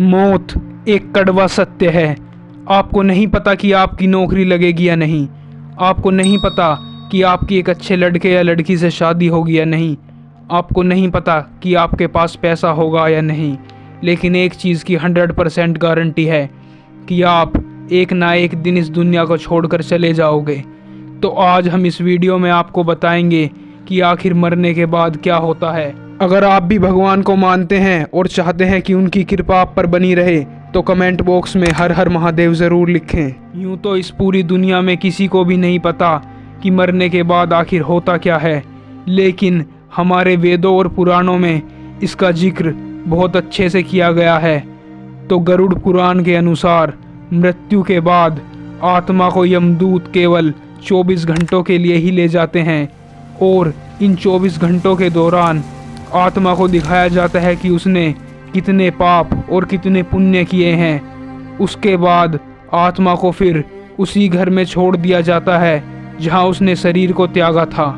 मौत एक कड़वा सत्य है। आपको नहीं पता कि आपकी नौकरी लगेगी या नहीं। आपको नहीं पता कि आपकी एक अच्छे लड़के या लड़की से शादी होगी या नहीं। आपको नहीं पता कि आपके पास पैसा होगा या नहीं। लेकिन एक चीज़ की 100% गारंटी है कि आप एक ना एक दिन इस दुनिया को छोड़कर चले जाओगे। तो आज हम इस वीडियो में आपको बताएंगे कि आखिर मरने के बाद क्या होता है। अगर आप भी भगवान को मानते हैं और चाहते हैं कि उनकी कृपा आप पर बनी रहे तो कमेंट बॉक्स में हर हर महादेव ज़रूर लिखें। यूँ तो इस पूरी दुनिया में किसी को भी नहीं पता कि मरने के बाद आखिर होता क्या है, लेकिन हमारे वेदों और पुराणों में इसका जिक्र बहुत अच्छे से किया गया है। तो गरुड़ पुराण के अनुसार मृत्यु के बाद आत्मा को यमदूत केवल 24 घंटों के लिए ही ले जाते हैं और इन 24 घंटों के दौरान आत्मा को दिखाया जाता है कि उसने कितने पाप और कितने पुण्य किए हैं। उसके बाद आत्मा को फिर उसी घर में छोड़ दिया जाता है जहां उसने शरीर को त्यागा था।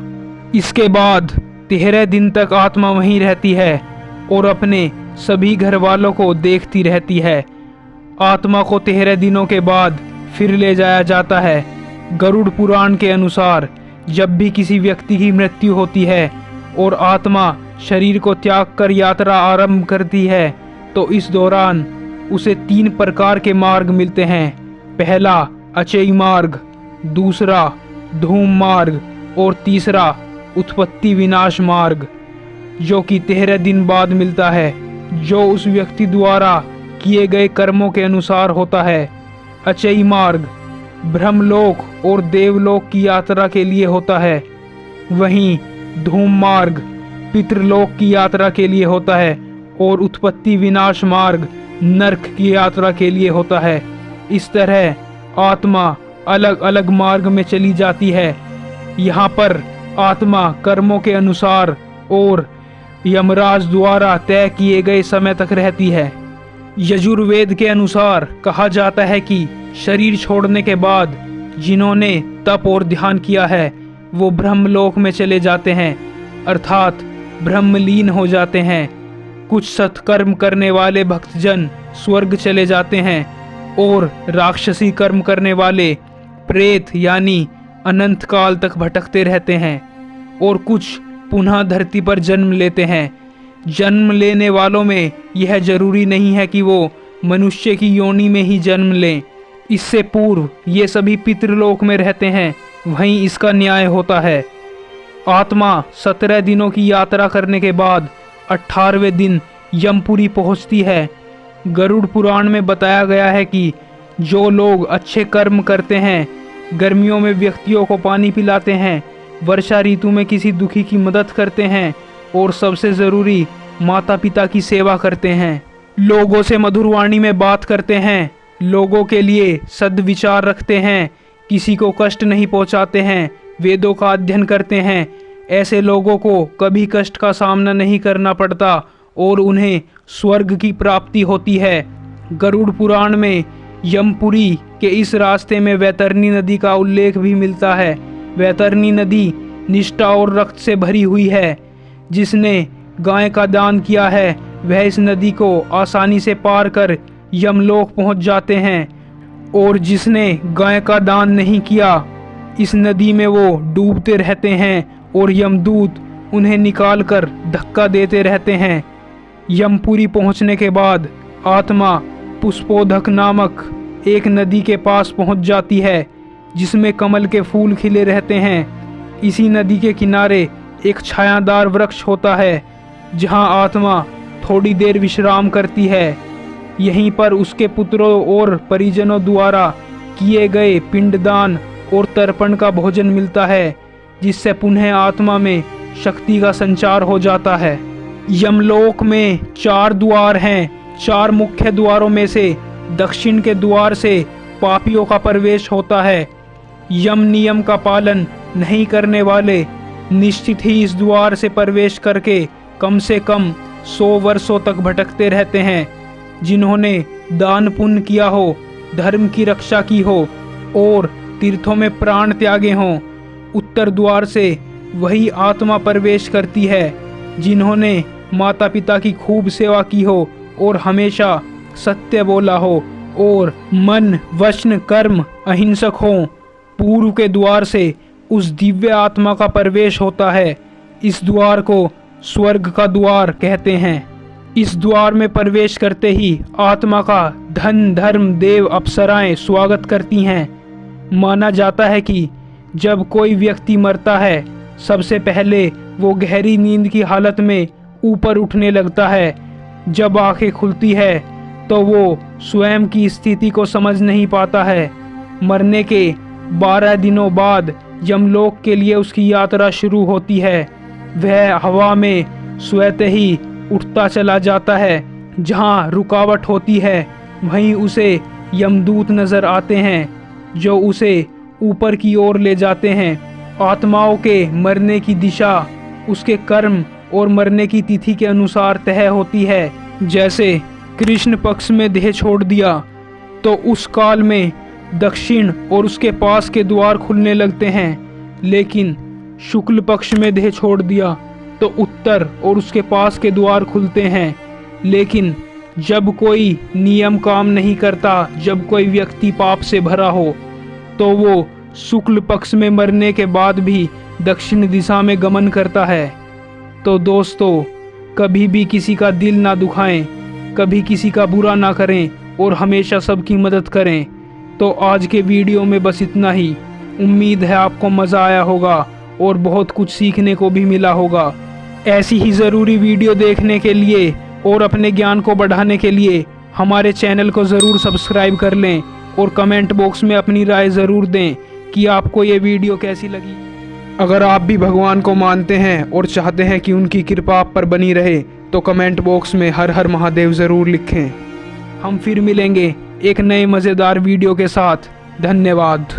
इसके बाद 13 दिन तक आत्मा वहीं रहती है और अपने सभी घर वालों को देखती रहती है। आत्मा को 13 दिनों के बाद फिर ले जाया जाता है। गरुड़ पुराण के अनुसार जब भी किसी व्यक्ति की मृत्यु होती है और आत्मा शरीर को त्याग कर यात्रा आरंभ करती है तो इस दौरान उसे 3 प्रकार के मार्ग मिलते हैं। पहला अचेय मार्ग, दूसरा धूम मार्ग और तीसरा उत्पत्ति विनाश मार्ग, जो कि 13 दिन बाद मिलता है, जो उस व्यक्ति द्वारा किए गए कर्मों के अनुसार होता है। अचेय मार्ग ब्रह्मलोक और देवलोक की यात्रा के लिए होता है, वहीं धूम मार्ग पितृलोक की यात्रा के लिए होता है और उत्पत्ति विनाश मार्ग नरक की यात्रा के लिए होता है। इस तरह आत्मा अलग अलग मार्ग में चली जाती है। यहाँ पर आत्मा कर्मों के अनुसार और यमराज द्वारा तय किए गए समय तक रहती है। यजुर्वेद के अनुसार कहा जाता है कि शरीर छोड़ने के बाद जिन्होंने तप और ध्यान किया है वो ब्रह्मलोक में चले जाते हैं, अर्थात ब्रह्मलीन हो जाते हैं। कुछ सत्कर्म करने वाले भक्तजन स्वर्ग चले जाते हैं और राक्षसी कर्म करने वाले प्रेत यानी अनंत काल तक भटकते रहते हैं और कुछ पुनः धरती पर जन्म लेते हैं। जन्म लेने वालों में यह जरूरी नहीं है कि वो मनुष्य की योनि में ही जन्म लें। इससे पूर्व ये सभी पितृलोक में रहते हैं, वहीं इसका न्याय होता है। आत्मा 17 दिनों की यात्रा करने के बाद 18वें दिन यमपुरी पहुंचती है। गरुड़ पुराण में बताया गया है कि जो लोग अच्छे कर्म करते हैं, गर्मियों में व्यक्तियों को पानी पिलाते हैं, वर्षा ऋतु में किसी दुखी की मदद करते हैं और सबसे ज़रूरी माता पिता की सेवा करते हैं, लोगों से मधुर वाणी में बात करते हैं, लोगों के लिए सद्विचार रखते हैं, किसी को कष्ट नहीं पहुंचाते हैं, वेदों का अध्ययन करते हैं, ऐसे लोगों को कभी कष्ट का सामना नहीं करना पड़ता और उन्हें स्वर्ग की प्राप्ति होती है। गरुड़ पुराण में यमपुरी के इस रास्ते में वैतरणी नदी का उल्लेख भी मिलता है। वैतरणी नदी निष्ठा और रक्त से भरी हुई है। जिसने गाय का दान किया है वह इस नदी को आसानी से पार कर यमलोक पहुंच जाते हैं और जिसने गाय का दान नहीं किया इस नदी में वो डूबते रहते हैं और यमदूत उन्हें निकाल कर धक्का देते रहते हैं। यमपुरी पहुंचने के बाद आत्मा पुष्पोदक नामक एक नदी के पास पहुंच जाती है जिसमें कमल के फूल खिले रहते हैं। इसी नदी के किनारे एक छायादार वृक्ष होता है जहां आत्मा थोड़ी देर विश्राम करती है। यहीं पर उसके पुत्रों और परिजनों द्वारा किए गए पिंडदान और तर्पण का भोजन मिलता है, जिससे पुनः आत्मा में शक्ति का संचार हो जाता है। यमलोक में 4 द्वार हैं। 4 मुख्य द्वारों में से दक्षिण के द्वार से पापियों का प्रवेश होता है। यम नियम का पालन नहीं करने वाले निश्चित ही इस द्वार से प्रवेश करके कम से कम 100 वर्षों तक भटकते रहते हैं। जिन्होंने दान पुण्य किया हो, धर्म की रक्षा की हो और तीर्थों में प्राण त्यागे हों, उत्तर द्वार से वही आत्मा प्रवेश करती है जिन्होंने माता पिता की खूब सेवा की हो और हमेशा सत्य बोला हो और मन वचन कर्म अहिंसक हो, पूर्व के द्वार से उस दिव्य आत्मा का प्रवेश होता है। इस द्वार को स्वर्ग का द्वार कहते हैं। इस द्वार में प्रवेश करते ही आत्मा का धन धर्म देव अप्सराएं स्वागत करती हैं। माना जाता है कि जब कोई व्यक्ति मरता है, सबसे पहले वो गहरी नींद की हालत में ऊपर उठने लगता है। जब आंखें खुलती है तो वो स्वयं की स्थिति को समझ नहीं पाता है। मरने के 12 दिनों बाद यमलोक के लिए उसकी यात्रा शुरू होती है। वह हवा में स्वतः ही उठता चला जाता है। जहाँ रुकावट होती है वहीं उसे यमदूत नजर आते हैं जो उसे ऊपर की ओर ले जाते हैं। आत्माओं के मरने की दिशा उसके कर्म और मरने की तिथि के अनुसार तय होती है। जैसे कृष्ण पक्ष में देह छोड़ दिया तो उस काल में दक्षिण और उसके पास के द्वार खुलने लगते हैं, लेकिन शुक्ल पक्ष में देह छोड़ दिया तो उत्तर और उसके पास के द्वार खुलते हैं। लेकिन जब कोई नियम काम नहीं करता, जब कोई व्यक्ति पाप से भरा हो, तो वो शुक्ल पक्ष में मरने के बाद भी दक्षिण दिशा में गमन करता है। तो दोस्तों, कभी भी किसी का दिल ना दुखाएं, कभी किसी का बुरा ना करें और हमेशा सबकी मदद करें। तो आज के वीडियो में बस इतना ही। उम्मीद है आपको मज़ा आया होगा और बहुत कुछ सीखने को भी मिला होगा। ऐसी ही ज़रूरी वीडियो देखने के लिए और अपने ज्ञान को बढ़ाने के लिए हमारे चैनल को ज़रूर सब्सक्राइब कर लें और कमेंट बॉक्स में अपनी राय ज़रूर दें कि आपको ये वीडियो कैसी लगी। अगर आप भी भगवान को मानते हैं और चाहते हैं कि उनकी कृपा आप पर बनी रहे तो कमेंट बॉक्स में हर हर महादेव ज़रूर लिखें। हम फिर मिलेंगे एक नए मज़ेदार वीडियो के साथ। धन्यवाद।